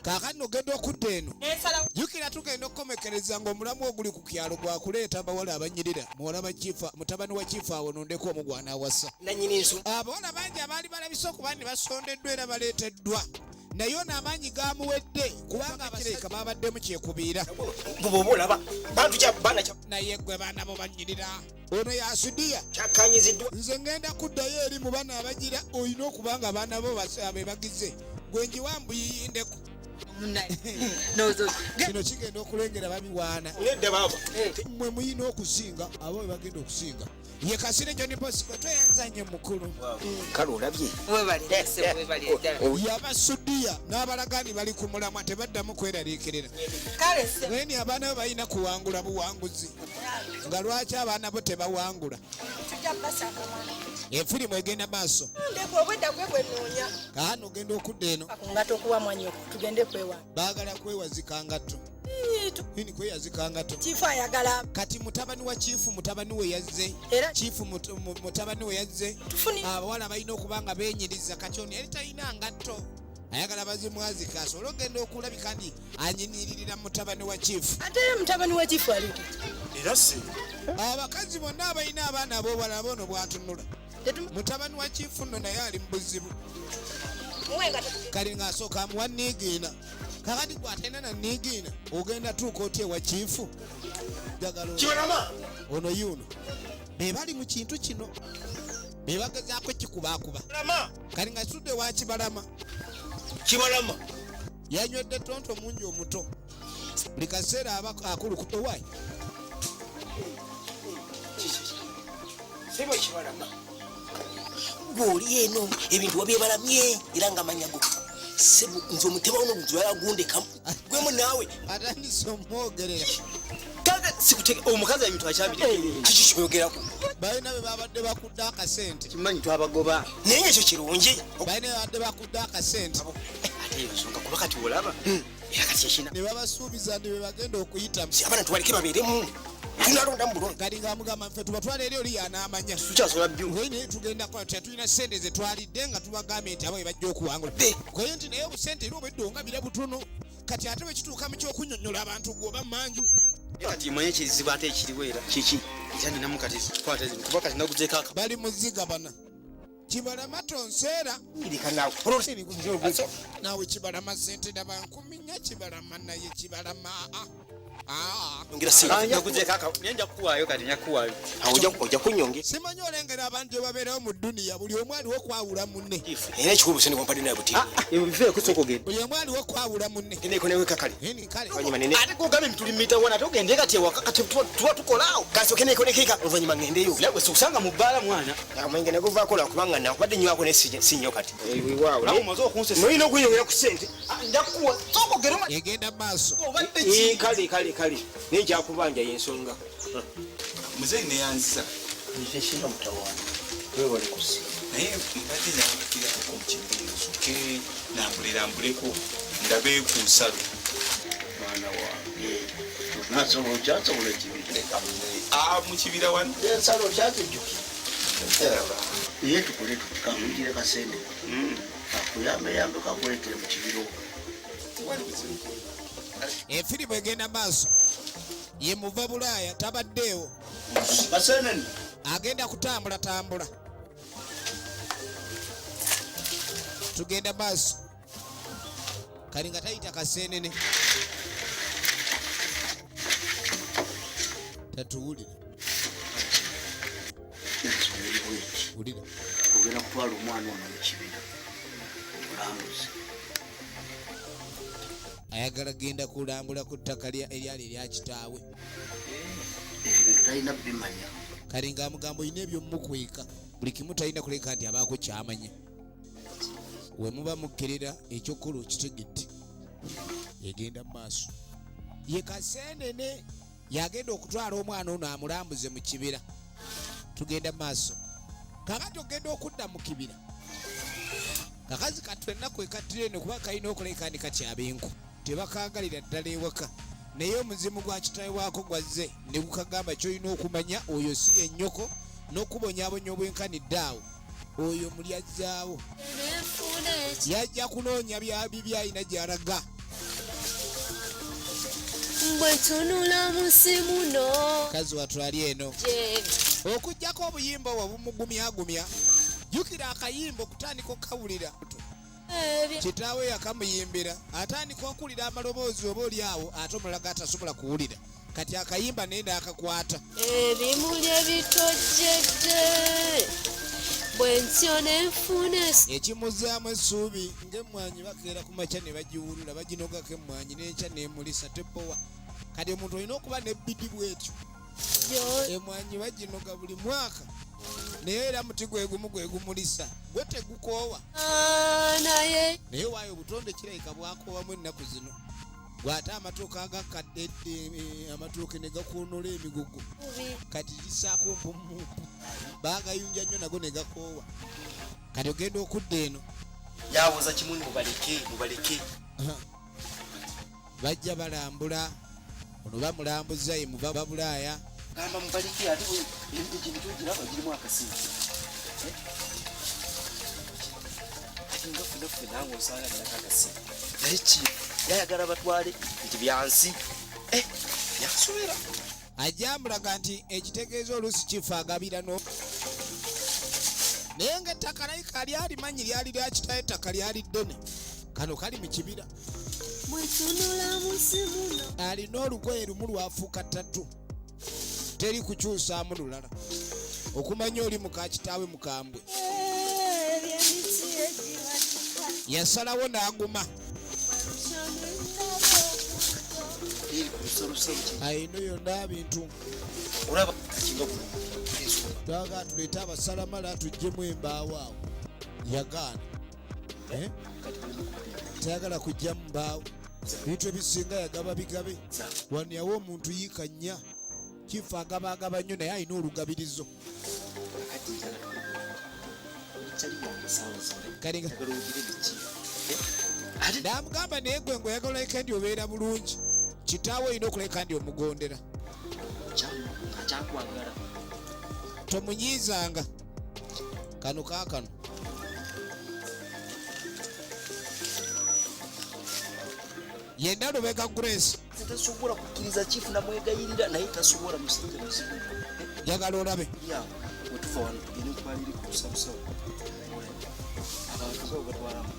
Kaakano ogenda okudda eno jjukira tugenda okukomekereza ng'omulamu oguli ku kyalo gwakuleeta abawala abanyirira mutabani wa kiifu awo nondeko omugwana awasa abawala bangi abaali balabise okuba ne basondeddwa era baleeteddwa naye ono amaanyi gamuwedde kubanga abakireka babaddemu kyekubiira naye gwe baana bo banyirira ono yasudiya nze ngenda kuddayo eri mu baana abagira olina okuba nga abaana bo bebagize gwe njiwambuyiyindeko kino kigenda okulengera babiwaana mwe muyina okusinga abo bagenda okusinga ye kasire John Bosco tweyanzanye mukulu kale olabye yabasudiya n'abalagaani bali ku mulamwa tebaddamu kweraliikirira weni abaana bo balina kuwangula buwanguzi nga lwaki abaana bo tebawangula efirimu egenda maaso kaano ogenda okudda eno baagala kwewazika ngatto nini kweyazika ngatto kati mutabani wa kiifu mutabani we yazze kiifu mutabani we yazze abawala balina okuba nga beenyiriza kati ono yali talina ngatto ayagala bazimwazika asobole ogenda okulabika nti anyiniririra mutabani wa kiifu ate mutabani wa kiifu ali era si abakazi bonna abalina abaana ab'obwala bono bwatunula mutabani wa kiifu nno naye ali mu buzibu kali ng'asooka amuwa niigiina kakati gwatalina na niigiina ogenda tuuka otya ewa kiifu kibalama ono yuno be bali mu kintu kino be bagezaako kikubaakuba kali nga kitudde wa kibalama yanywedde tonto mungi omuto buli kaseera aba akulukuta owaayi sebo kibalama gwoli eno ebintu wabyebalamye era nga manyago sebo nze omutema ono guzwala gundekamu gwemu naawe atandise omwogerera kale sikuteke omukazi ebintu akyabiri kiki kyogerako balina be babadde bakudde akasente kimanyi twabagoba naye ekyo kirungi balina be babadde bakudde akasente ate eyo nsonga kuba kati olaba era kati ekina ne babasuubiza nti be bagenda okuyitamu abaana tubaleke babeeremu tunalonda mu bulungi kali ng'amugamba ffe tubatwala eri oli y'anaamanya tukyasobola byuwe naye tugenda kola tetulina ssente ze twalidde nga tubagambye nti abo be bajja okuwangula kwaye nti naye obusente era obweddongabira butono kati ate bwe kituuka mu ky'okunnyonnyola abantu gwoba manju kati manye ekizibu ate ekiriwo era kiki era ninamu kati kwata zino kuba kati naguzeeko aka bali muzigabana kibalama tonseera irika nawe naawe kibalama sente daba nkuminya kibalama naye kibalama ngira singa naguzeeko aka nyenja kuwaayo kati nyakuwaayo ojja kunyonge simanyi olengera abantu gye babeerawo mu dduniya buli omu aliwo okwawula munne era ekikulu sene wampadde naye buti ebiveeko sooka ogenda buli omu aliwo okwawula munne eneko neweka kale kale oluvannyuma nene ate kugambe mitulimiita wana togende kati ewaka kati tuba tukolaawo kasooke neekonekeeka oluvannyuma ngendeyo gwe sikusanga mu bbaala mwana amenge neguvaako lakubanga nakubadde nywako ne sinyo kati nolina okunyongera ku sente njakuwa sooka ogere egenda maaso kale naye kyakubanja yensonga muzeyi neyanziza nfeshinga mutawaana wewale kusi naye mbadde nabakira omukibiina soke nambuleko ndabe ku nsalo mwana wange nasobola okyasobola ekibira mu kibira wano ensalo okyakijjukira naye tukole tukamugire kasende akuyambeyambe kakuleekere mu kibira efirimu egenda maaso ye muva bulaaya tabaddeewo basenene agenda kutambula tugenda maaso kali nga tayita kaseenene tatuwulira wulira ogenda kutwala omwana ono mu kibira omulambuzi ayagala genda kulambula ku ttaka eryali erya kitaawe ebintu talina bimanya kali ng'amugamba olina ebyomumukweka buli kimu talina kuleka nti abaako kyamanya we muba mukkirira ekyokkola okitegedde yegenda mu maaso ye kaseenene yagenda okutwala omwana ono amulambuze mu kibira tugenda mu maaso kakati ogenda okudda mu kibira kakazi katwennaku ekatireno kuba kalina okuleka ndi kakyab'enku tebakagalira ddala ewaka naye omuzimu gwa kitaawe waako gwazze ne gukagamba kyolina okumanya oyo si yennyoko n'okubonyaabonya obwenkanidde awo oyo mulyazzaawo yajja kunoonya byayina gy'alaga. Bwe tunula munsi muno Kazi watwali eno okujjako obuyimba obwo bumugumyagumya. Jjukira akayimba okutandika okukawulira. Kitaawe yakamuyimbira atandika okuwulira amaloboozi oba oli awo ate omulaga atasobola kuwulira. Kati akayimba naye n'akakwata. Ebimuli ebitojjedde bwe ntyo ne nfuna ekimuzaamu essuubi ng'emmwanyi bakeera ku makya ne bagiwulula baginogako emmwanyi n'enkya n'emulisa tebowa. Kati omuntu olina okuba n'ebbidi bw'etyo. Emmwanyi baginoga buli mwaka naye era muti gwe gumu gwe gumulisa gwe tegukoowa. Naye waayo obutonde kirabika bwakoowamu ennaku zino. Gwate amatooke agakadde amatooke ne gakoonola emigugu. Kati lisaako mpumumpu baagayunja nnyo nago ne gakoowa. Kati ogenda okudda eno yabuuza kimu mubaleke bajja balambula ono bamulambuza ye muva babulaaya gamba mubaleke ate ekintu giraba girimu akasinga ngafunafe nange osanga nakakasinga naye ki yayagala batwale nti byansi yansubira ajjambulaga nti ekitegeeza oluusi kifa agabira naye ng'ettaka naye kali alimanyi lyali lya kitaye ettaka lyali ddene kano kali mu kibira. Alina olugoye lumu lwafuuka ttatu teri kukyusaamu lulala okumanya oli muka kitaawe mukambwe. Yasalawo n'aguma ayina yonna bintu twaga tuleete abasalamala tuggyemu embaawo awo yagaana tayagala kujja mu mbaawo ebintu ebisinga yagaba bigabe wano yawa omuntu yiika nnya kifa agabagaba nnyo naye alina olugabirizo. Namugamba naye gwe ng'oyagala oleka ndi obeera bulungi kitaawe olina okuleka ndi omugondera tomunyiizanga kano kaakano. Yenna Lubega Grace tasobola kukkiriza chifu namwegayirira naye tasobola musajja muzibu njagala olabe wetuva wano tugende okubaliri ku busabusabu abantu babo batwalamu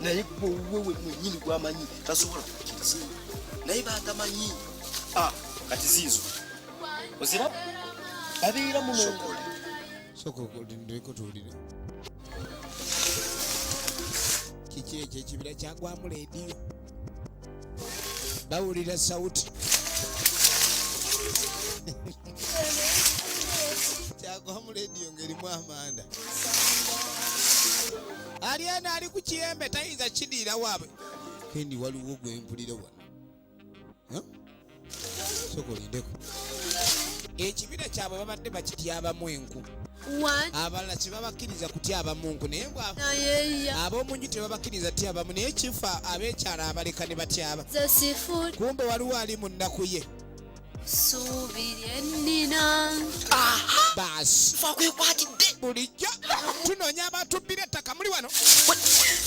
naye gwewewe mwenyini gwamanyi tasobola kukkiriza naye batamanyi kati ziizo oziraba abeera muno sokokolindeko tuwulire kiki ekyo ekibira kyagwamu leediyo bawulira sauti kyagwamu leediyo ng'erimu amanda. Aliana ali ku kiyembe tayinza kidiira waabwe kendi waliwo gwe mpulira wano sokolindeko ekibira kyabwe babadde bakityabamu enku abalala tebabakkiriza kutyabamu nku naye ab'omunju tebabakkiriza tyabamu naye kifa ab'ekyalo abaleka ne batyaba kumbe waliwo ali mu nnaku ye baasi fakwekwatidde bulijjo tunoonya abatubbira ettaka muli wano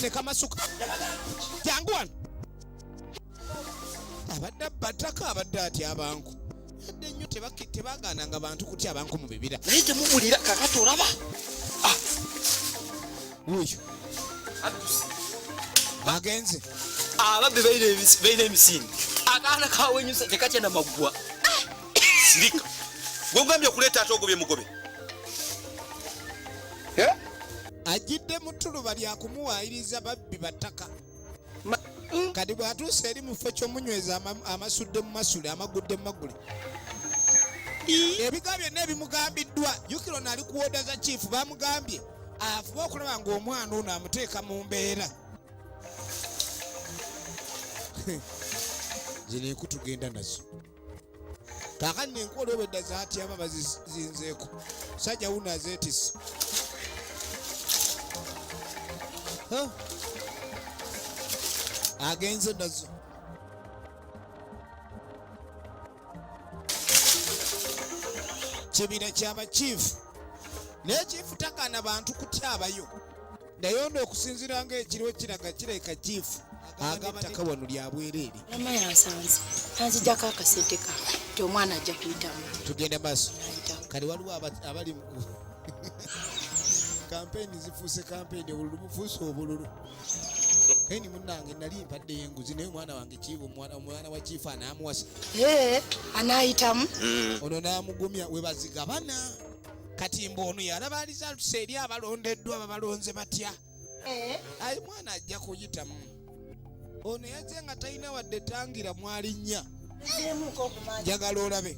ne kamasuka jangu wano abadde abataka abadde atyaba nku edde nnyo tebagaananga bantu kutyaba nku mu bibira naye temubulira kakati olaba wuyo agenze ababbe balina emisinde akaana kawenyusa tekatya namaggwa sirika gwogambye okuleeta ate ogobye mugobe ajjidde mu ttuluba lyakumuwaayiriza babbi battaka kati bw'atuusa eri mu kifo ky'omunyweza amasudde mu masule amagudde mu magule ebigambo byonna ebimugambiddwa jjukira ono ali ku wooda za chifu bamugambye afube okulaba ng'omwana ono amuteeka mu mbeera zino enku tugenda nazo kaakati nenku olwobedda zaatyaba bazinzeeko sajja wuno azeetisse agenze nazo kibira ky'abakiifu naye kiifu tagaana bantu kutyabayo naye ono okusinziira ng'ekiriwo kiraga kireka chifu agaba ettaka wano lya bwereere. Mama yansanze anzijjako akasente kawe nti omwana ajja kuyitamu. Tugenda maaso kale waliwo abali mu kampeyini zifuuse kampeyini obululu bufuuse obululu. Kaini munnange nali mpadde enguzi naye omwana wange kiivu omwana wa chifu anaamuwasa. Anaayitamu. Ono n'amugumya we bazigabana. Katimba ono yalaba alizaalutuse eri abalondeddwa babalonze batya. Ayi mwana ajja kuyitamu. Ono yazze nga talina wadde tangira mwalinnya. Njagala olabe.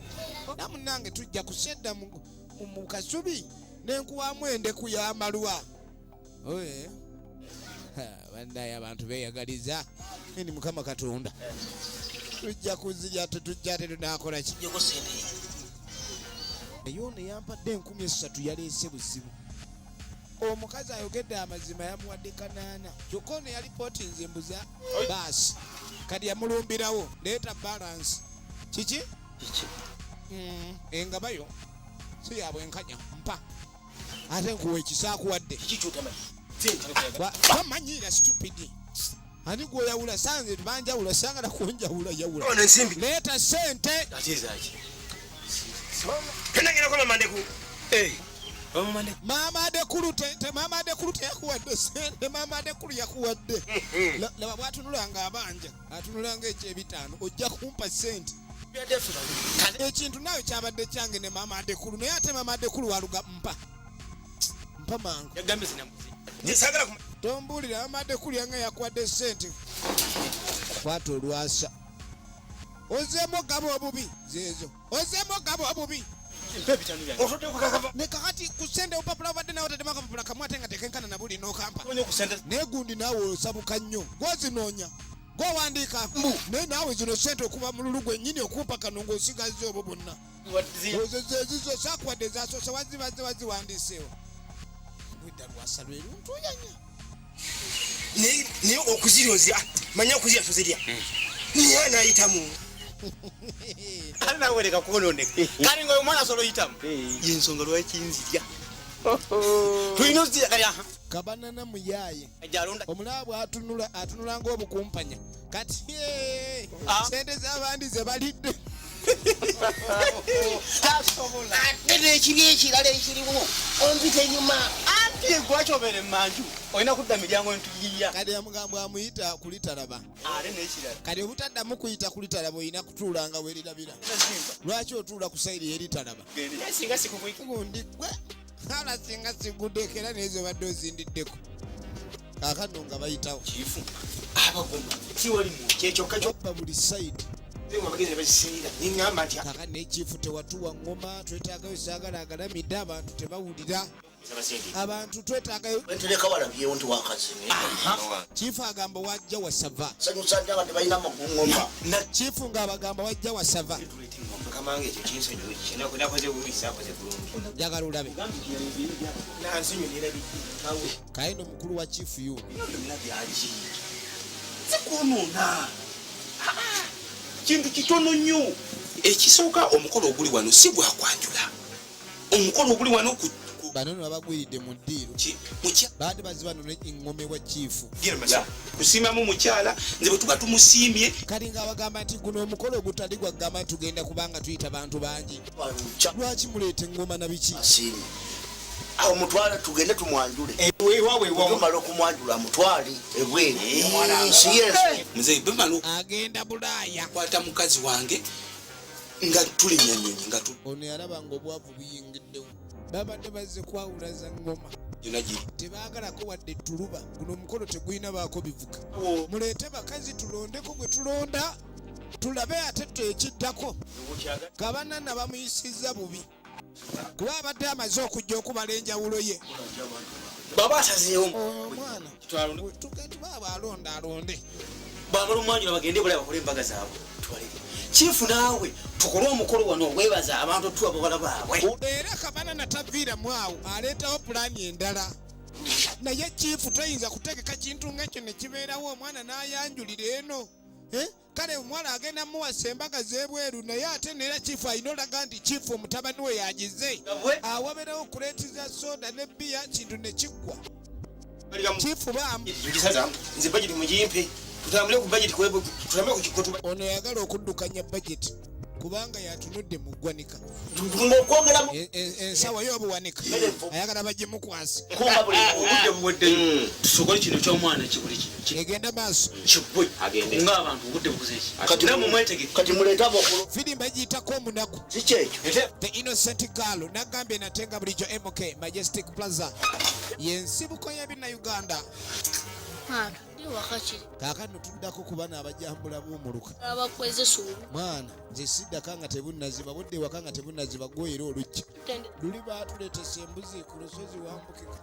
Namunnange tujja kusedda mu kasubi n'enkuwamu endeku y'amalwa. Oye. Bandaye abantu beeyagaliza. Ni Mukama Katonda. Tujja kuzirya tetujja tetunaakola ki. Naye ono yampadde 13,000 yaleese buzibu. Omukazi ayogedde amazima yamuwadde kanaana. Kyokka ono yali pooti nze mbuza baasi. Kati yamulumbirawo leeta balance. Kiki? Engabayo si ya bwenkanya mpa. Ate nkuwa ekisaakuwadde. Tamanyiira stupidi. Ani gwe oyawula sanze tubanjawula sangala kunjawula yawula. Ono ensimbi. Leeta ssente. Atizaaki. Kenagera kwa mama ndeku. Mama Adekulu teyakuwadde sente. Mama Adekulu yakuwadde. Laba bw'atunulanga abanja. Atunulanga eky'ebitaano. Ojja kumpa sente. Ekintu naawe kyabadde kyange ne Mama Adekulu. Naye ate Mama Adekulu waluga mpa. Mpa mangu. Yagambe zinamuzi. Njisagala kuma. Tombulira Mama Adekulu yange yakuwadde sente. Kwata olwasa. Ozeemo gabo obubi. Zeezo. Ozeemo gabo obubi. Ne kakati kusende upapula wadde nawe tatema kapapula kamu ate nga tekenkana na buli n'okampa. Negundi naawe osabuka nnyo. Gwozinoonya. Gwowandiika. Naye naawe zino sente okuva mu lulu gwennyini okumpa kano ng'osigazza obwo bonna. Ezo saakuwadde zasoose waziwandiiseewo. Widda lwasa lweruntuuyanya. Naye okuziryoza manya okuzirya tuzirya. Niye anaayitamu. Kale nawe leka kuboononeka. Kale ng'omwana asobola oyitamu. Y'ensonga lwaki nzirya. Tulina ozirya kale aha. Kabanana muyaaye. Ajalonda. Omulaabu atunula ng'obukumpanya. Kati sente z'abandi ze balidde. Tasobola. Ate ekibi ekirala ekiriwo onzita enyuma. Anti gwakyobeera emmanju. Olina kudda miryango entuyiya. Kati amugamba amuyita kulitalaba. Ate n'ekirala. Kati obutaddamu kuyita kulitalaba olina kutuulanga weerirabira. Lwaki otuula ku sayiri eritalaba? Singa sikubwika. Gundi gwe. Hala singa siguddeko era n'ezo badde ozindiddeko. Kaakano nga bayitawo. Chifu. Abagoma. Kiwali mu kyekyoka Obba buli sayidi. Kaka n'ekifu tewatuwa ngoma twetaagayo saagala agalamidde abantu tebawulira. Abantu twetaagayo. Entereka walabyewo nti wakazini. Chifu agamba wajja wasava. Sanyusa ddala tebalina ngoma. Chifu ng'abagamba wajja wasava. Kamange ekyo kinsonyiwa ekyo nakoze bulungi saakoze bulungi. Njagala olabe. Nansonyiwa Kaino mukulu wa chifu yuno. Zikunuuna. Kintu kitono nnyo. Ekisooka omukolo oguli wano si gwakwanjula. Omukolo oguli wano ku bano nabagwiridde mu ddiiro. Baadde baziba nno engome wa chifu. Kusiimamu mukyala nze bwe tuba tumusiimye. Kati ng'abagamba nti guno omukolo ogutali gwagamba nti tugenda kubanga tuyita bantu bangi. Lwaki muleeta engoma na biki? Awo mutwale tugende tumwanjule. Tumala okumwanjula mutwale ebweru. Nze bemalo agenda Bulaaya. Kwata mukazi wange nga tuli nyanyonyi nga tu. Ono yalaba ng'obwavu buyingiddewo. Babadde bazze kwawulaza ngoma. Tebaagalako wadde tuluba. Guno omukolo tegulina baako bivuga. Muleete bakazi tulondeko gwe tulonda. Tulabe ate ekiddako. Kabanana bamuyisizza bubi. Kuba abadde amaze okujja okubala enjawulo ye. Baba asazeewo. Omwana. Tugende baaba alonde. Baabala omwanjula bagende Bulaaya bakole embaga zaabwe. Chifu naawe tukole omukolo wano weebaza abantu tuwa bawala baabwe. Era Kabanana taviiramu awo aleetawo pulaani endala. Naye chifu toyinza kutegeka kintu ng'ekyo ne kibeerawo omwana n'ayanjulira eno. Kale omuwala agenda muwasa embaga z'ebweru naye ate neera chifu ayina olaga nti chifu omutabani we yagize. Awabeerawo okuleetiza soda ne bbiya kintu ne kiggwa. chifu bamu nze budget mugimpe tutambule ku budget kwebo tutambule ku kikotu ono yagala okuddukanya budget kubanga yatunudde mu ggwanika ngokwongera ensawo y'obuwanika ayagala bagimukwase kumba buli obudde buweddeyo tusokole kino ky'omwana kibuli kino egenda maaso kibwe ng'abantu obudde bubuzeeki kati namwe mwetege kati muleeta abakulu firimbi bagiyitako omunaku kikyekyo the innocent girl nagambye natenga bulijjo mk majestic plaza yensibuko y'ebinnauganda kaakano tuddako ku bana abajambula b'omuluka abakweze suulu mwana nze siddaka nga tebunnaziba budde waka nga tebunnaziba gwoyera olujja luli baatuleetesa embuzi ku lusozi wambukika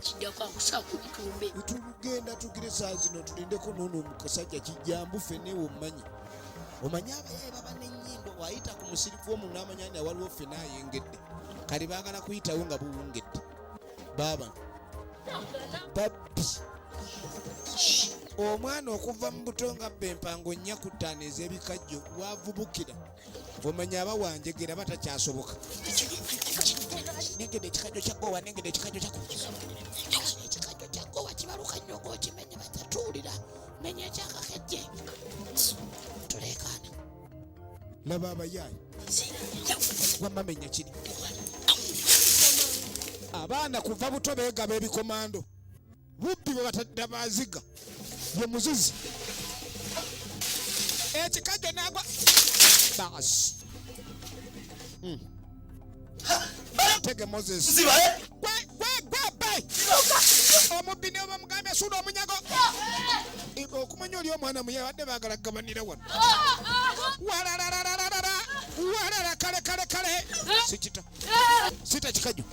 kiddako akusaaku bitumbe tugenda tugire saa zino tulindeko noono omusajja kijjambu ffene wommanyi omanyi abayaye baba n'ennyindo wayita ku musirifu omu n'amanyani awaliwo ffene ayengedde kale baagala kuyitawo nga buwungedde baaba babbi omwana okuva mu buto nga bempango nnya ku ttaano ez'ebikajjo wavubukira omanya abawanjegera batakyasoboka nengedde ekikajjo kya gowa nengedde ekikajjo ekikajjo kya gowa kibaluka nnyo ng'okimenya batatuulira menya ekyakakajje tuleekaana laba abayaayi wamamenya kiri abaana kuva buto beegaba ebikomando bubbi bwe batadde abaziga ye muzizi ekikajjo nagwa baasi tege moses gwe omubbi ne bamugambye suula omunyago okumanya oli omwana muye badde baagala gabanira wano walala kale sikita sita kikajjo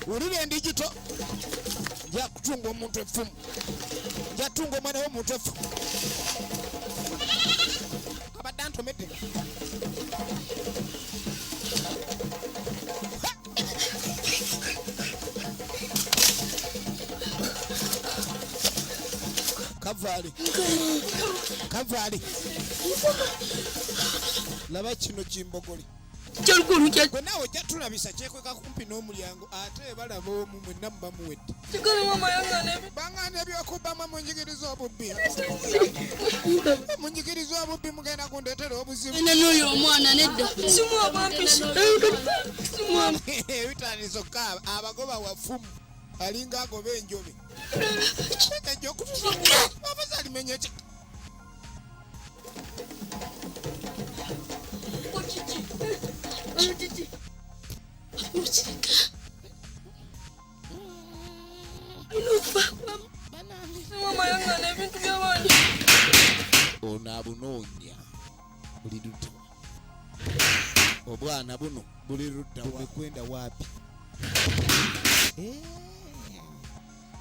wulira endigito nja kutunga omuntu effumu njatunga omwana w'omuntu effumu abadde antomedde kavaali laba kino kimbogoli gwe naawe ojja tulabisa kyekweka kumpi n'omulyango ate balaba omu mwenna muba muwedde baŋŋaana ebyokubbamu munjigiriza obubbi mugenda kundeetera obuzibu n'oyo omwana nedda ebitandisa okukaaba abagoba wafumu alinga agoba enjobe ekajja okutusa abaza alimenya ki ono abunoonya buli ludda obwana buno buli ludda wekwenda waapi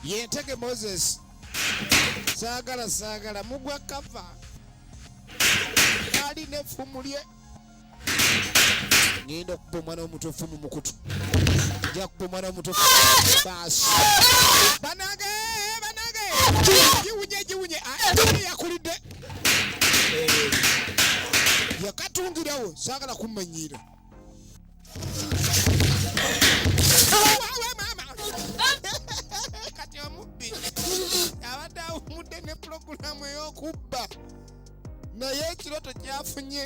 yentege moses saagala mugwa kava alina effumu lye ngenda okuba omwana w'omuntu effumu mukutu nja kuba omwana w'omuntu baasi banage giwunye yakulidde yakatungirawo saagala kummanyiira kati omubbi abadde awumudde ne pulogulaamu ey'okubba naye ekiroto kyafunye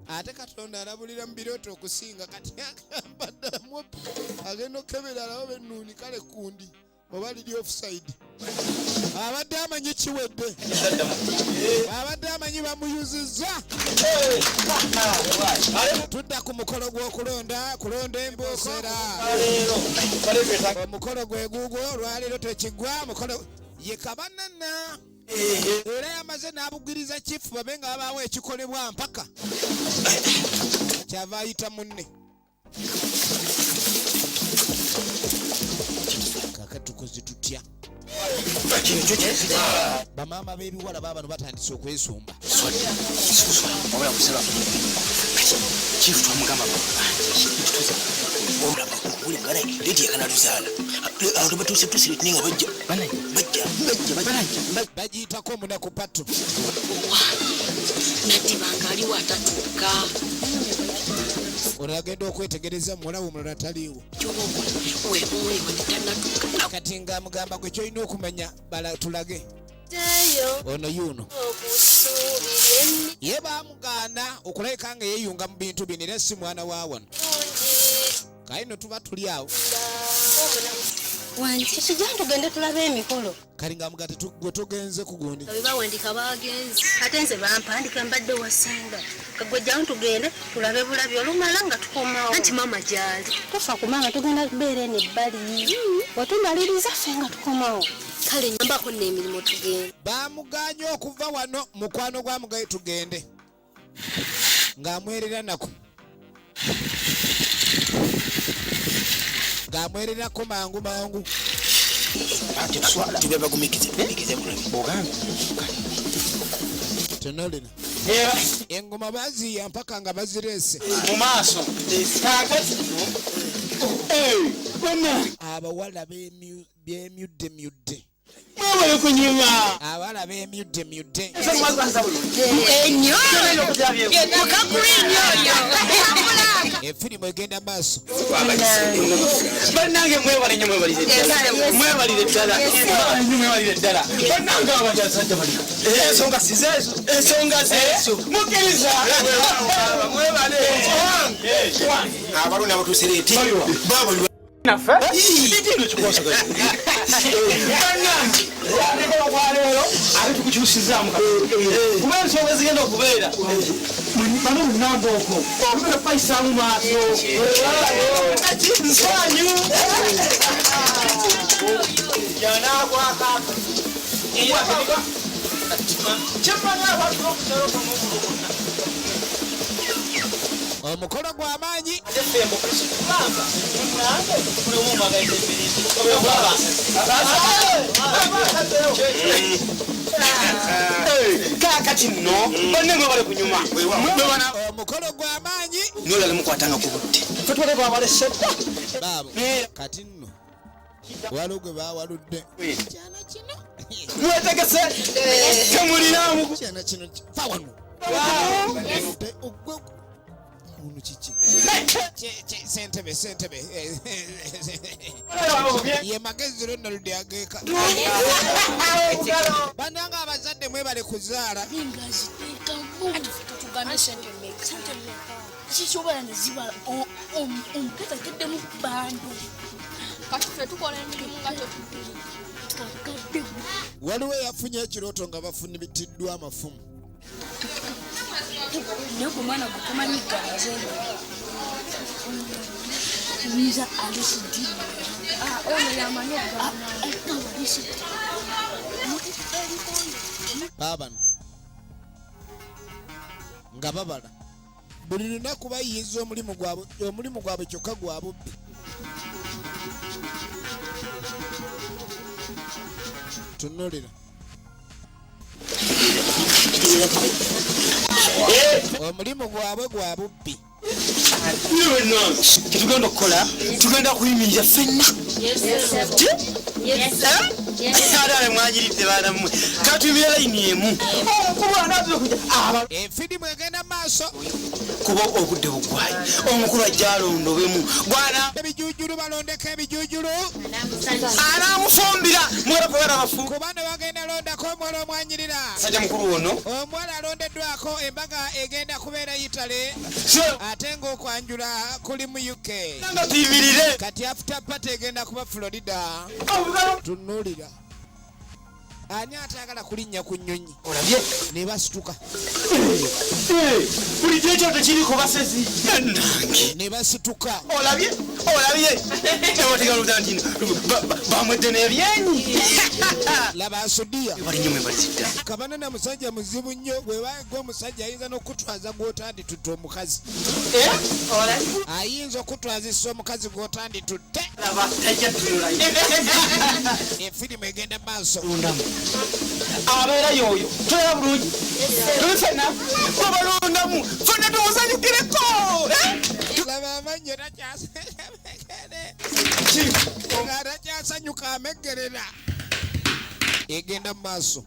ate katonda alabulira mu birooto okusinga kati agambaddamu agenda okukebera alabo bennuuni kale kundi oba liri offside abadde amanyi kiwedde abadde amanyi bamuyuzizza tudda ku mukolo gw'okulonda embuusera omukolo gwe guugwo olwaleero tekigwa mukolo ye Kabanana era yamaze n'abugiriza chifu babe nga babaawo ekikolebwa mpaka kyava ayita munne kakatukoze tutya bamaama b'ebiwala baabano batandise okwesumba chifu twamugamba uli mwana ledi yakanaluzaala awo tebatuuse tusire ninga bajja bagiyitako omunaku patu nati banga aliwo atatuuka olagenda okwetegereza muwala omulala taliiwo kati nga mugamba gwe kyolina okumanya bala tulage ono yuno ye bamugaana okulabika nga yeeyunga mu bintu bino era si mwana wa wano kayino tuba tuli awo kijja tugende tulabe emikolo kali nga mugate gwe tugenze ku gundi bawandika bagenzi ate nze bampandika mbadde wasenga kagwejjawo tugende tulabe bulabi olumala nga tukomawo anti mama gyali tofa kumanga tugenda kubeera eno ebbali wetumaliriza ffe nga tukomawo kale nyambako n'emirimu tugende bamuganye okuva wano mukwano gwa mugaye tugende ng'amwerera nako ng'amwererako mangu mangu tonolina engoma baziya mpaka nga bazireese mu maaso abawala bemyuddemyudde abawala bemyuddemyudde efirimu egenda maaso bannange mwebale nnyo mwebalire ddala bannange abajasajja bali ensonga sizeezo ensonga zeezo mukkiriza mwebale abalonda abatuusereeti naffe ekino kikwasaganya bannange olwaleero ate tukukyusizaamu kuba ensonga ezigenda okubeera bano munamba okwo obugenda kwayisaamu maaso nsanyu yanaagwakaka kyemanya abantu okukyaloka n'obulu bonna omukolo gw'amaanyi kakati nno bonna mwebale kunyuma omukolo gw'amaanyi nolale mukwatanga ku budde tutwale bwabalessedda baabo kati nno waliwo gwe bawaludde kyana kino mwetegese temulinamu kyana kino fa wano muntu kiki sentebe ye magezi lonna ludde ageeka bannanga abazadde mwebale kuzaala kikyobola nezibala omukeza ageddemu bandu kati fe tukola emirimu nga tyotugaddemu waliwo eyafunye ekirooto nga bafunibitiddwa amafumu naye gwe mwana gwe tumanyi ganze nza alisidi ono yamanyi ogalisidi baabano nga babala buli lunaku bayiyiza omulimu gwabwe kyokka gwa bubbi tunulira omulimu gwabwe gwa bubbi kyetugenda okukola tugenda kuyimiriza ffenna ate mwanyiridde baana mmwe katuyimire layini emu efirimu egenda maaso kuba obudde bugwayi omukulu ajja alondobemu gwana ebijujulu balondeko ebijujulu anaamufumbira mwera kubera abafu kuba ne bagenda londako omuwala omwanyirira sajja mukulu ono omuwala alondeddwako embaga egenda kubeera yitale ate ng'okwanjula kuli mu uk nga tuyimirire kati after party egenda kuba florida tunulira ani atayagala kulinnya ku nnyonyi olabye ne basituka bulijjo ekyo tekiriko basezi nange ne basituka olabye ewategaluda nti bamwedde n'ebyenyi laba asudiya bali nnyo mwebalizidda Kabanana musajja muzibu nnyo bwebagwe omusajja ayinza n'okutwaza gw'otanditutte omukazi ayinza okutwazisa omukazi gw'otanditutte efirimu egenda maaso abeera yoyo tulaba bulungi tuli fenna babalondamu fenna tumusanyukireko laba amannyo takyasanyuka ameggerera egenda mu maaso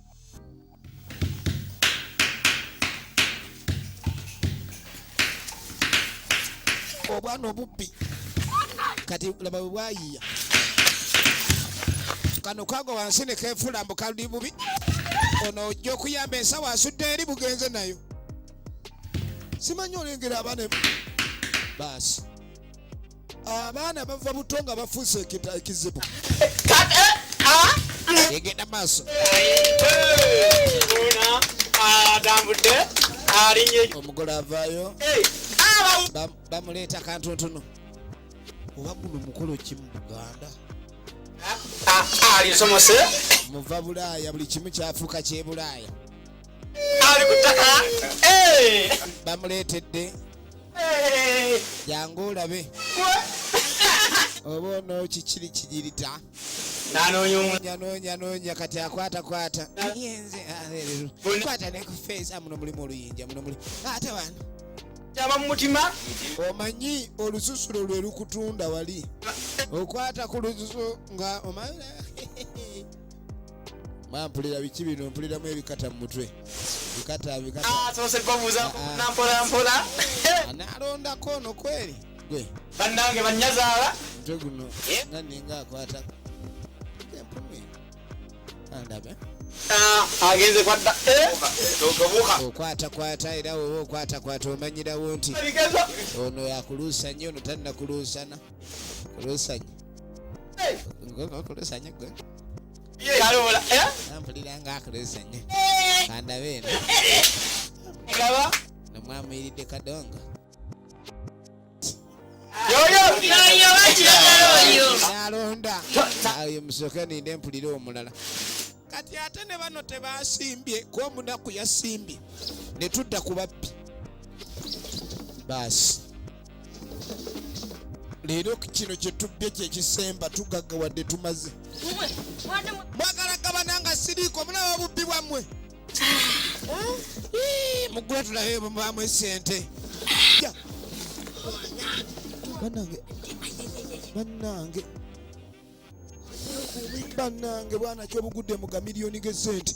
obwana obubbi kati laba bwayiya kano kago wansi ne kefula mbu kali bubi ono ojja okuyamba ensawo asudde eri bugenze nayo simanyi olengera abaana baasi abaana bava buto nga bafuuse ekizibu egenda maaso atambudde alinye omugole avaayo bamuleeta kantontono oba guno mukolo ki mu Buganda ali somose muva Bulaaya buli kimu kyafuuka kyebulaaya ali kutaka bamuleetedde jangu olabe oba ono kikiri kijirita noonya kati akwata yenze kwata ne ku face muno mulimu oluyinja muno muli ate wano kyaba mu mutima omanyi olususulo lwe lukutunda wali okwata ku lususu nga omanyira mampulira biki bino mpuliramu ebikata mu mutwe bikata sose babuuza nampola analondako ono kweri gwe bannange banyazaala mutwe guno nga ninga akwata empumi andabe agenze kwadda okwata era wowe okwata omanyirawo nti ono yakuluusa nnyo ono talina kuluusana kuluusanya kuluusanya gwe kalola nampulira nga akuluusanya kandabe eno ngaba nomwamuyiridde kadonga nalonda ayo musooke ninde mpulire omulala kati ate ne bano tebasimbye kuba omunaku yasimbye ne tudda ku babbi baasi leero kino kyetubbye kyekisemba tugaggawadde tumaze mwagala Kabanana siriiko mulaba obubbi bwammwe mugula tulabe bamwe sente bannange bwana kyobugudde mu gamiliyoni g'esente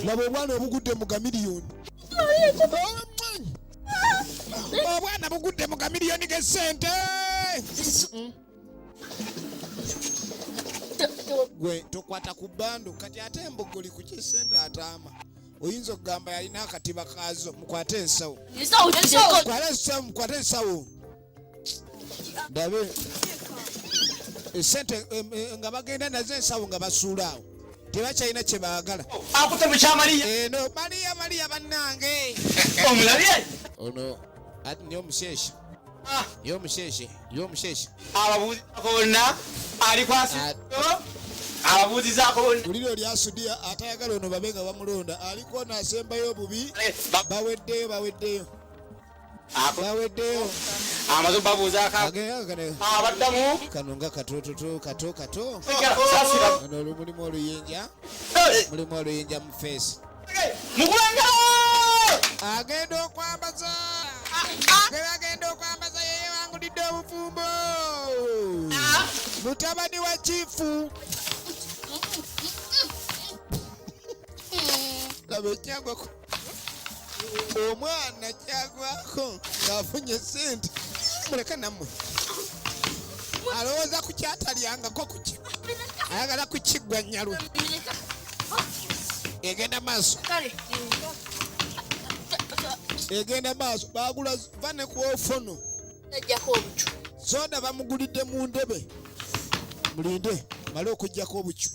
laba obwana obugudde mu gamiliyoni obwana bugudde mu gamiliyoni g'esente gwe tokwata ku bando kati ate embogoli ku kisente ataama oyinza okugamba yalina akatiba kaazo mukwate ensawo mukwate ensawo ndabe esente nga bagenda nazo ensawo nga basuula awo tebakyalina kye baagala akute mukyamaliya eno maliya bannange omulabye ono ati niyo omusheshe yomusheshe ababuuzizaako bonna ali ababuuzizaako bonna buliro lyasudia atayagala ono babe nga bamulonda aliko naasembayo obubi baweddeyo amaze babuuzaako abaddamu kano nga kato ono mulimu oluyinja mu feesi mugwenga agenda okwambaza yeye wangulidde obufumbo mutabani wa chifu laba ekyagwako omwana kyagwako ng'afunye sente muleke nammwe alowooza ku kyatalyangako kuki ayagala kukiggwa nnyalwe egenda maaso bagula vane ku ofono soda bamugulidde mu ndebe mulinde male okujjako obucu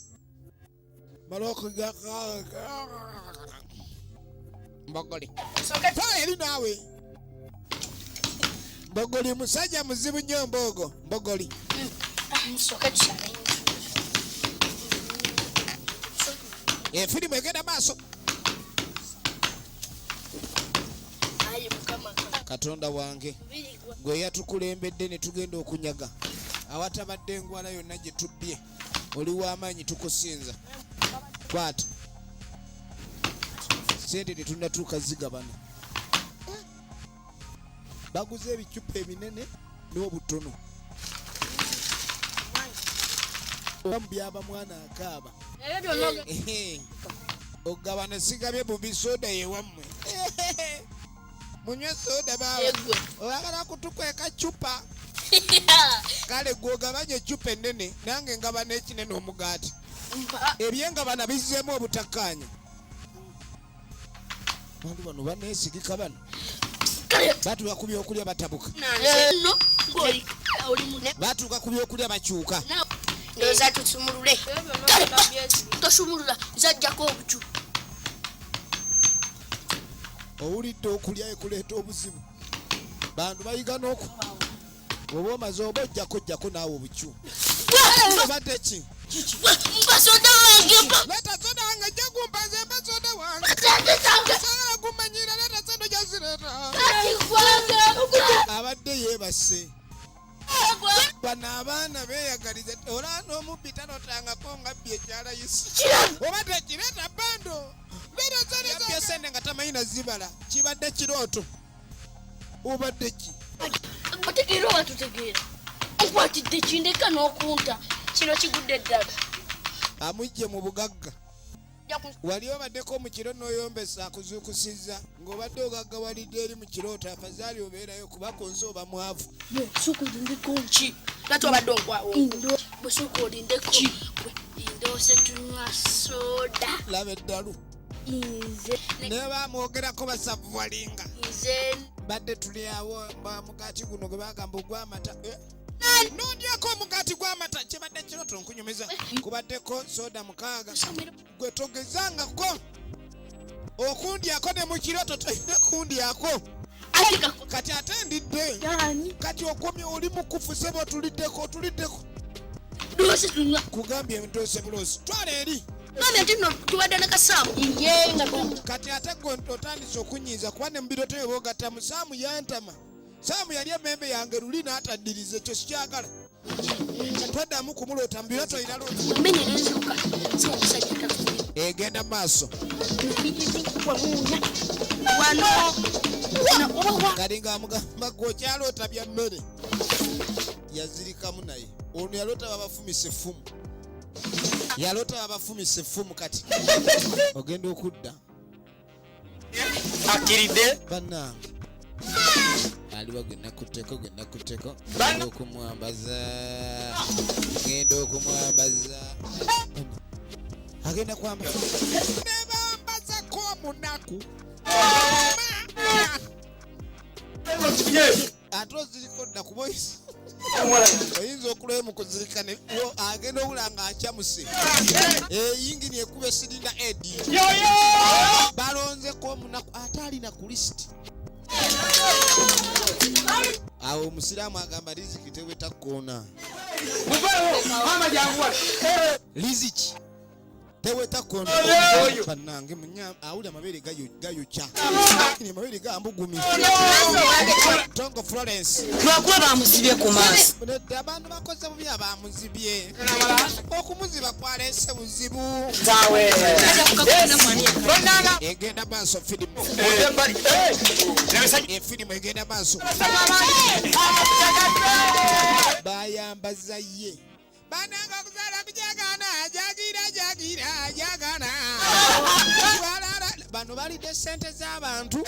mbogoli eri naawe mbogoli musajja muzibu nnyo mbogoli efirimu egenda maaso katonda wange gwe yatukulembedde ne tugenda okunyaga awatabadde engwala yonna gye tubbye oli w'amaanyi tukusinza kwata sente tetunnatuuka zigabana baguze ebicupa ebinene n'obutono omu byaba mwana akaaba ogabana sigabye bubi soda yewammwe munywe soda bawa oyagala kutukweka cupa kale gwogabanye cupa ennene nange ngaba n'ekinene omugaati ebyengabana bizzemu obutakkaanya bantu bano baneesigika bano batuuka ku byokulya batabuka batuuka ku byokulya bakyuka ndoza tusumulule tosumulula zajjako obucu owulidde okulya ekuleeta obuzibu bantu bayiga n'oku oba omaze oba ojjako naawe obucu obadde ki mpasoda wange leeta soda wange jja kumpaze mpasoda wange sagala kumanyira leeta soda gyazireeta abadde yeebase bano abaana beeyagalize olaba n'omubbi tanotangako nga bbi ekyalayisi obadde kireeta bando leeta sente nga tamanyi nazibala kibadde kirooto obadde ki otegeera oba tutegeera nkwatidde kindeka n'okunta kino kigudde ddala amujje mu bugagga wali obaddeko mu kiro n'oyombesa akuzuukusiza ng'obadde ogaggawalidde eri mu kirooto afazaali obeerayo kuba konsi oba mwavu sooka olindeko nki lati obadde onkwawo bwe sooka olindeko ndoose tunywa soda laba eddalu nze naye bamwogerako basavuwalinga nze badde tuli awo mugati guno gwe bagamba ogw'amata n'odyako omugaati gw'amata kibadde kirooto nkunyumiza kubaddeko soda 6 gwe togezangako okundyako ne mu kirooto tolina kundyako kati ate ndidde kati okomye oli mukufu sebo otuliddeko doose tunywa kugambye ndoose buloosi twala eri nami ati no tubadde ne kasaamu ye nga kati ate gwe otandise okunyiiza kuba ne mubiroto bye boogatta musaamu yantama saamu yali emmembe yange luli n'ataddiriza ekyo sikyagala toddamu kumuloota mubiroto iraloota menyerezuka si omusajja tafuye egenda mu maaso wano kali ng'amugamba gwe okyaloota bya mmere yazirikamu naye ono yaloota babafumise effumu kati ogenda okudda akiridde bannange aliwo genda kutteko ngenda okumwambaza agenda kwambaza nebambazako omunaku ate oziriko dda kuba oyinza okulwayo mu kuzirikana agenda obula nga akyamuse eyingini ekuba esirinda edi balonzeko omunaku ate alina ku lisiti awo omusiraamu agamba riziki teweta koona riziki teweta koona bannange awuli amabeere gayokya amabeere gambugumi tongo Florence lwakuba bamuzibye ku maaso abantu bakoze bubi abamuzibye okumuziba kwaleese buzibu egenda maaso firimu egenda maaso bayambaza ye bananga kuzaala kujagana jagana bano balidde sente z'abantu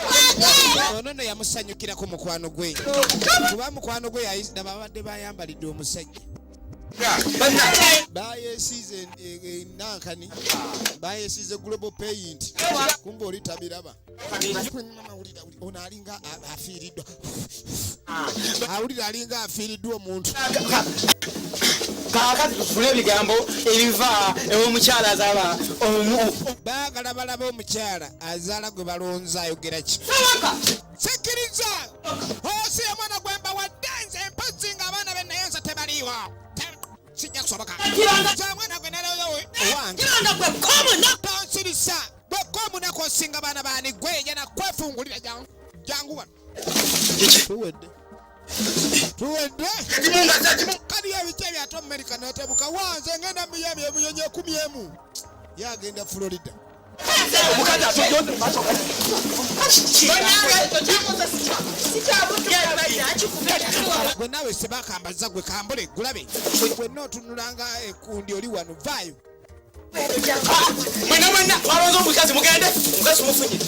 ono no yamusanyukirako mukwano gwe kuba mukwano gwe babadde bayambalidde omusajja bayesiize nankani bayesiize global paint kumbe oli tabiraba ono alinga afiiriddwa awulira alinga afiiriddwa omuntu kaakati tufune ebigambo ebiva ew'omukyala azaala baagala balaba omukyala azaala gwe balonza ayogera ki sikiriza osi omwana gwemba waddenze empozi ng'abaana be nayenza tebaliiwo sijja kusoboka mwana gwe naleoyo owange tonsirisa bwekka omunaku osinga baana baani gwe jana kwefungulira jangu wano tuwedde kali ebiki ebyate America netebuka wanze ngenda miyemi emunyonyi 10 yagenda Florida gwe nawe sebakambaza gwe kambule gulabe gwe nootunulanga ekundi oli wano vaayo Mwena wabazo mukazi mugende mukazi mufunye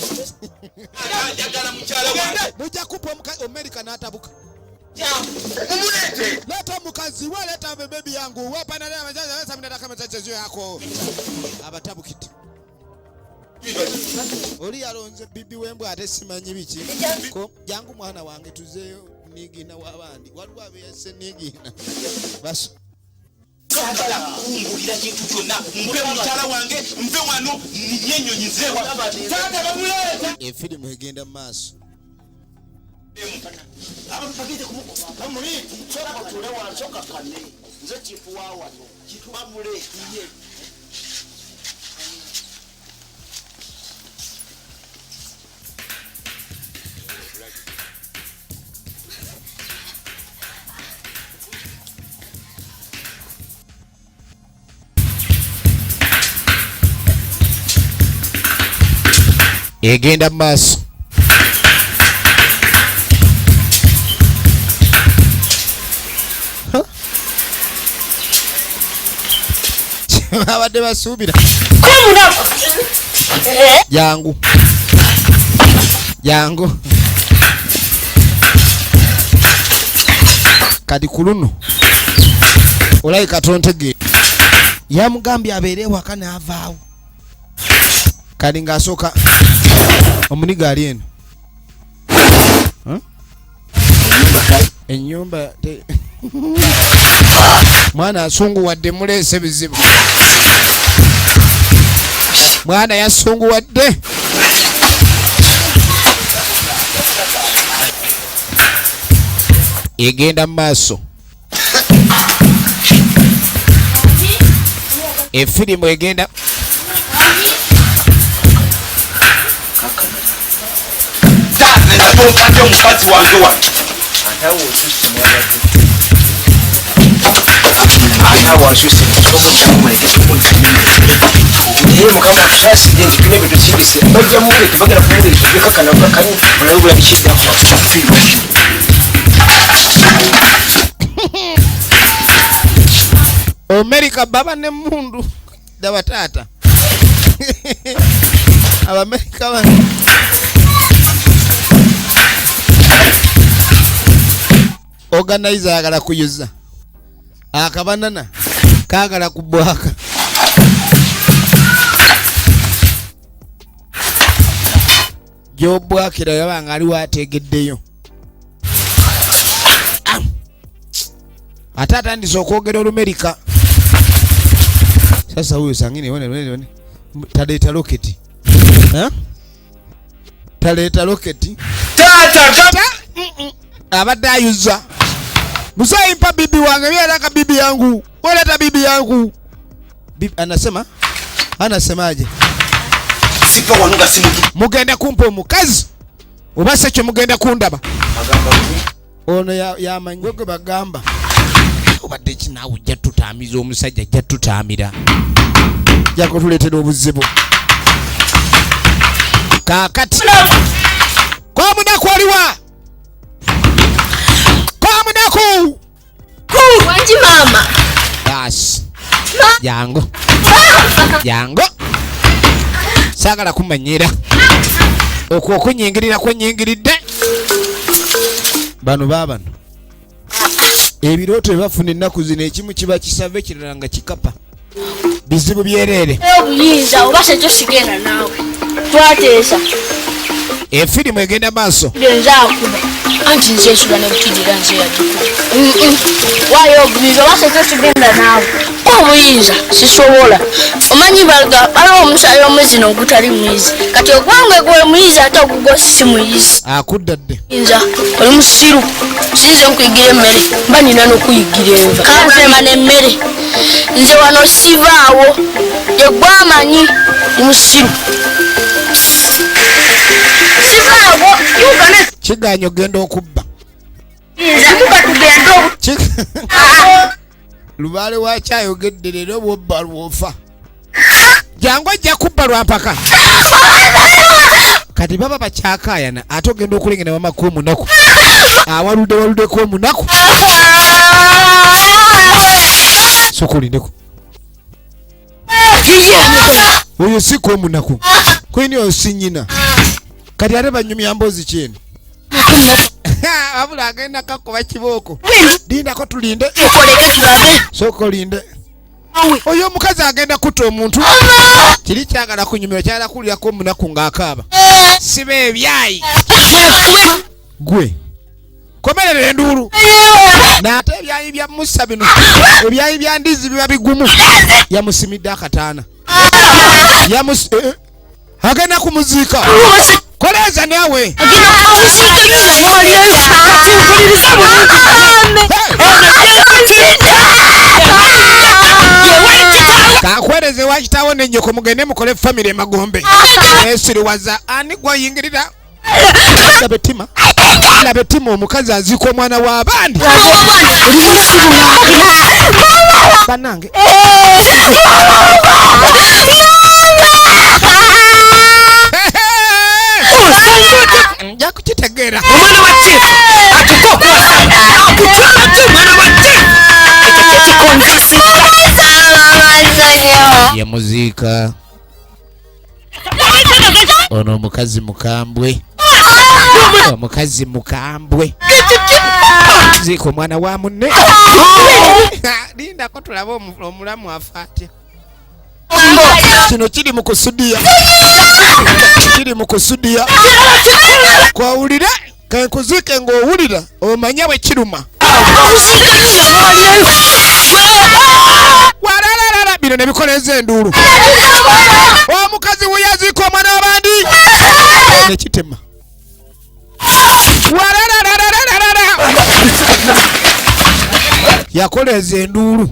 njagala mukyala wange Buja kupa Amerika n'atabuka. umulete Leta mukazi we leta bebi yangu we pana leo majaji wewe samina kama tachezo yako abatabukiti. Oli alonze bibi wembwa ate simanyi biki ko jangu mwana wange tuzeyo nigina wabandi waliwo abese nigina bas sagala kumbulira kintu kyonna mbe mukyala wange mve wano nyenyonyizewa tata bamuleta efilimu egenda mu maaso. abapagite kumukoba bamulete chora batule wansoka kane nze chifu wawano kitu bamulete egenda mu maaso. Abadde basuubira jangu kati ku luno olayi katontegere yamugambye abeere ewaka n'avaawo kati ng'asooka omuniga ali eno ennyumba mwana asunguwadde muleese bizibu mwana yasunguwadde egenda mu maaso. Efirimu egenda natonkadde omukazi wange wa mukama tusasidde ekipina ebyo tukibise bajja mulete bagenda kumuleta bekakana bakani olabula bikidda Amerika baba ne mundu daba tata Abamerika bano organizer agala kuyuza akabanana kagala kubwaka jobwakira yabanga ali wategeddeyo atata ndizo kwogera Olumerika sasa huyo sangine one taleta roketi taleta roketi tata abadde ayuza Musayi mpa bibi wangu nataka bibi yangu waleta bibi yangu bibi anasemaje sifa wanuga simutu mugenda kumpa omukazi obase kyo mugenda kundaba magamba ono ya mangwego bagamba obadde kinawo jja tutamiza omusajja jja tutamira jako tuletera obuzibu kakati kwa munaku aliwa kwa munaku wanji mama bas jango sagala kumanyira okwo okunyingirira kwenyingiridde bano babano ebirooto ebafuna ennaku zino ekimu kiba kisava ekirala nga kikapa bizibu byerere obuyinza obase kyo sigenda naawe twateesa efirimu egenda maaso genza akuba anti nze nsula nebutidira nze yagikuba waayo obuyinza obase kyo sigenda naawe obuyinza sisobola omanyi balawo omusaayi omwezi n'ogutali mwizi kati ogwange gwe muyizi ate ogugwo si muyizi akudda dde yinza oli musiru sinze nkuyigira emmere mba nina n'okuyigira enva kanzema n'emmere nze wano sivaawo yegwamanyi ni musiru sivaawo kiganyo ogenda okubba lubaale wakyayogedde leero obwobba lwofa jangu ajja kubba lwampaka kati baba bakyakayana ate ogenda okulengera mamako omunaku awaluddeko omunaku soka olindeko Oyo siko omunaku. Kwini osinyina. Kati ate banyumya mbozi kyene. Abula agenda kakuba kibooko. Dinda ko tulinde. Soko linde. Oyo omukazi agenda kutta omuntu. Kiri kyagala kunyumya kyala kulira ko omunaku ng'akaaba. Sibe ebyayi. Gwe. Komerera enduulu. N'ate ebyayi bya Musa bino. Ebyayi bya ndizi biba bigumu. Yamusimidde akataana. Agenda kumuziika. Koleza nawe. Kakwereze wakitawo n'ennyoko mugende mukole family Magombe. Esiriwaza ani gwayingirira. Labe tima omukazi aziika omwana w'abandi. Banange. Nja kukitegeera. Omwana wa chief atuko kwasana. Akutwala tu mwana wa chief. Ya muzika. Ono omukazi mukambwe. Omukazi mukambwe. Ziika omwana wa munne. Linda ko tulaba omulamu afaatya. Kino kiri mu kusudiya. Kiri mu kusudiya. Kwawulira kankuzike ng'owulira omanya bwe kiruma. Wararara bino ne bikoleza enduulu. Omukazi we yaziika omwana w'abandi ne kitema. Wararara yakoleza enduulu.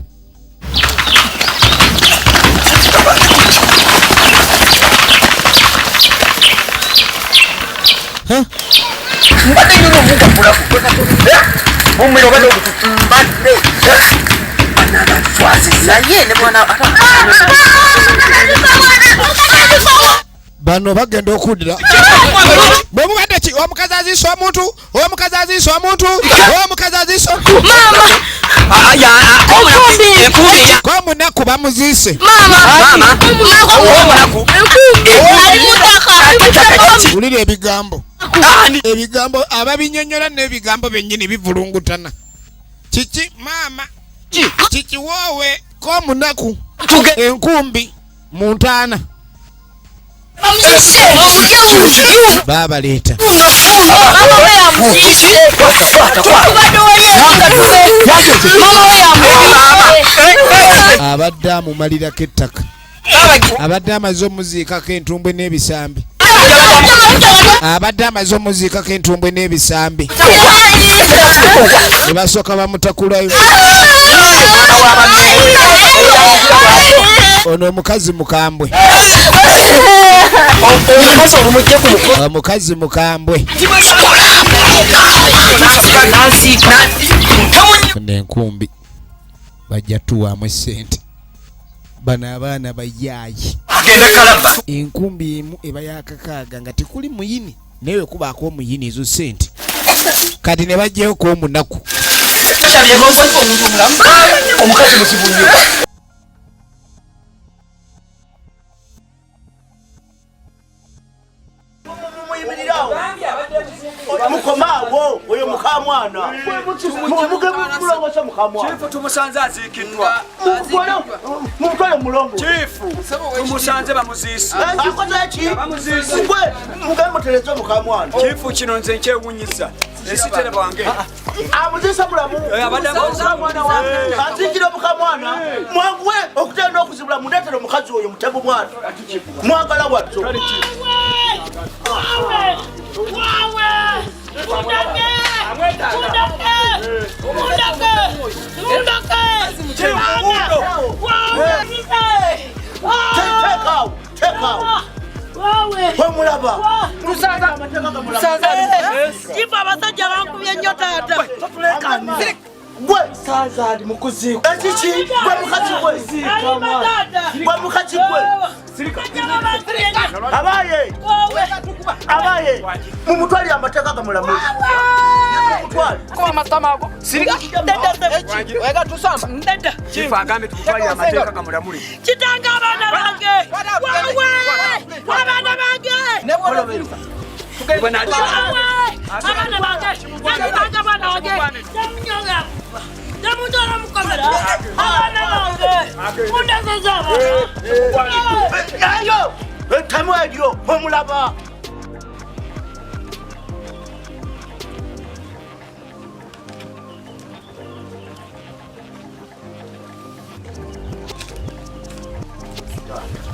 Bano bagenda okuddira. Bwe mubadde ki omukazi aziisa omuntu, omukazi aziisa omuntu, omukazi aziisa omuntu. Ko munaku bamuziise. Wulira ebigambo. Ebigambo ababinyonyola n'ebigambo byennyini bivulungutana. Kiki maama. Kiki woowe ko munaku. Enkumbi mu ntaana. Baba leeta. Abadde amumalirako ettaka. Abadde amaze omuziikako entumbwe n'ebisambi. Abadde amaze omuziikako entumbwe n'ebisambi. Ne basooka bamutakulayo. Ono omukazi mukambwe. Omukazi mukambwe. N'enkumbi bajja tuwaamu essente. Bano abaana bayaayi. Enkumbi emu eba yakakaaga nga tekuli muyini naye kubaako omuyini ezo ssente. Kati ne bajjayo ko omunaku. Omukazi musibu nnyo. Mukomaawo oyo mukamwana. Mulongosa mukamwana. Chifu tumusanze aziikiddwa. Mutwale mulongo. Chifu tumusanze bamuziise. Bamuziise. Gwe mugaye mutereze mukamwana. Chifu kino nze nkyewunyiza. Esitere bwange. Amuziise mulamu. Abadde mwana wange. Aziikira mukamwana. Mwanguwe okutenda okuzibula mundeetere omukazi oyo mutemu mwana. Mwagala watto. Jifa abasajja bankubye nnyo taata. Gwe saza ali mukuziika. Ekiki gwe mukazi gwe. Gwe mukazi gwe. Abaye. Abaye. Mumutwali amateeka gamulamu. Mumutwali. Kwa matamago. Sirika ndenda. Wega tusamba. Ndenda. Chifa agambe tumutwali amateeka gamulamu. Kitanga abana Tamwadio, omulaba.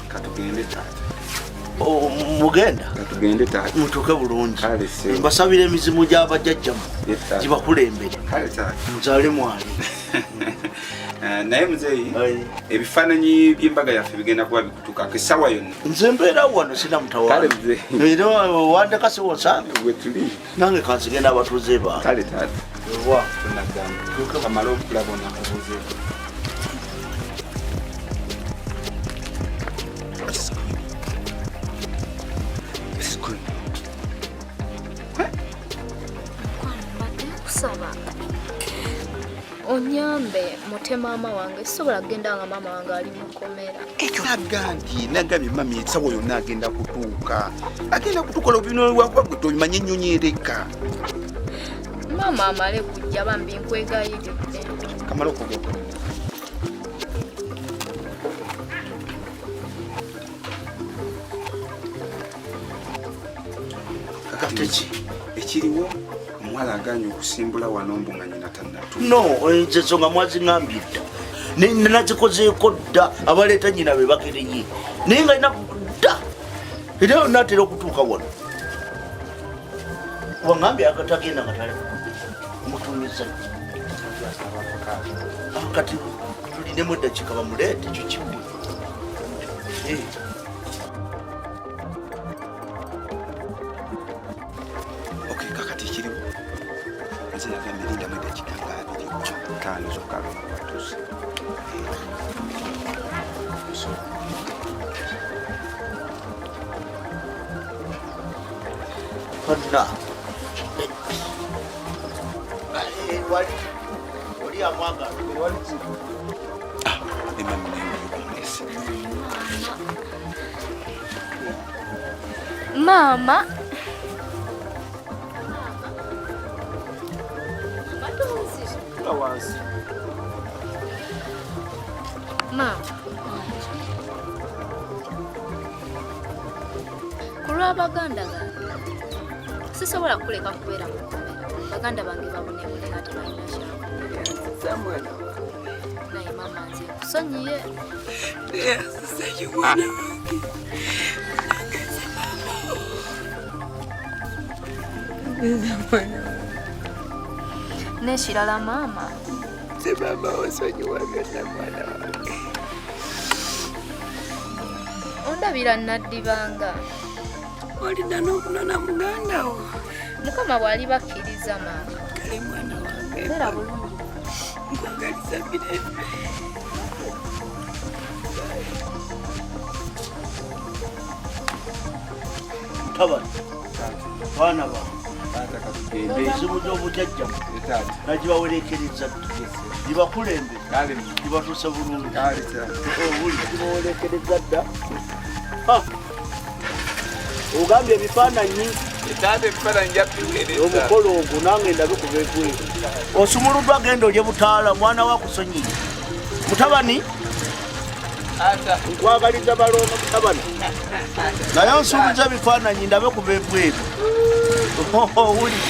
Katugende taata. Mugenda? Katugende taata. Mutuuke bulungi. Mbasabira emizimu gy'abajjajjamu gibakulembere. Kale taata. Muzaale mwali. Naye muzeeyi ebifaananyi by'embaga yaffe bigenda kuba bikutuukako essaawa yonna. Nze mbeera wano sina mutawaana. Kale muzeeyi. Era wandeka si wonsanga. We tuli. Nange kansigenda abatuuze bange. Kale taata. Wa. Tonagamba. Kamala okulaba onakubuuzeeko. Onyambe mute maama wange sobola kugenda nga maama wange ali mukomera. Nagandi nagambye mami essaawa yonna agenda kutuuka. Agenda kutuuka lobino wagwe tomanye ennyonyi ereka. Maama amale kujja bambi nkwegayiridde. Kamala okugenda. Kakateki ekiriwo omuwala aganye okusimbula wano mbu nga nyina tannatu. No, enzezo nga mwaziŋambye dda. Nazikozeeko dda abaleeta nnyina be bakereye. Naye nga alina dda. Era yonna atera okutuuka wano. Waŋambye agatagenda nga tale mutumiza. Kati tulinemu eddakiika bamuleete ekyo kimu. Kakati ekiriwo nze yagambye lindamu eddakiika nga 2 zokka lwatuuse. Fonna. Oli amwagala. Emami naye omwesi. Maama. Maama. Kulwa baganda bange sisobola kuleka kubeera mu kkomera. Baganda bange babonebone nga tebalina kyakukola. Naye maama nze kusonyiye. Mwana wange. N'ekirala maama. Nze maama wasonyiwagana mwana wange. Ondabira naddibanga. Olina n'okunona muganda wo. Mukama bw'ali bakkiriza maama. Kale mwana wange. Beera bulungi. Nkwagaliza mirembe. Mutabani. Baana ba. Ebizibu by'obujjajjamu nagibawerekereza dda. Gibakulembe. Gibatuuse bulungi. Gibawerekereza dda. Ogambye ebifaananyi. Omukolo ogwo nange ndabe kuva egweru. Osumuluddwa genda olye butaala mwana wa kusonyiye. Mutabani. Nkwagaliza balongo mutabani. Naye onsuubiza ebifaananyi ndabe kuva egweru. Owuli.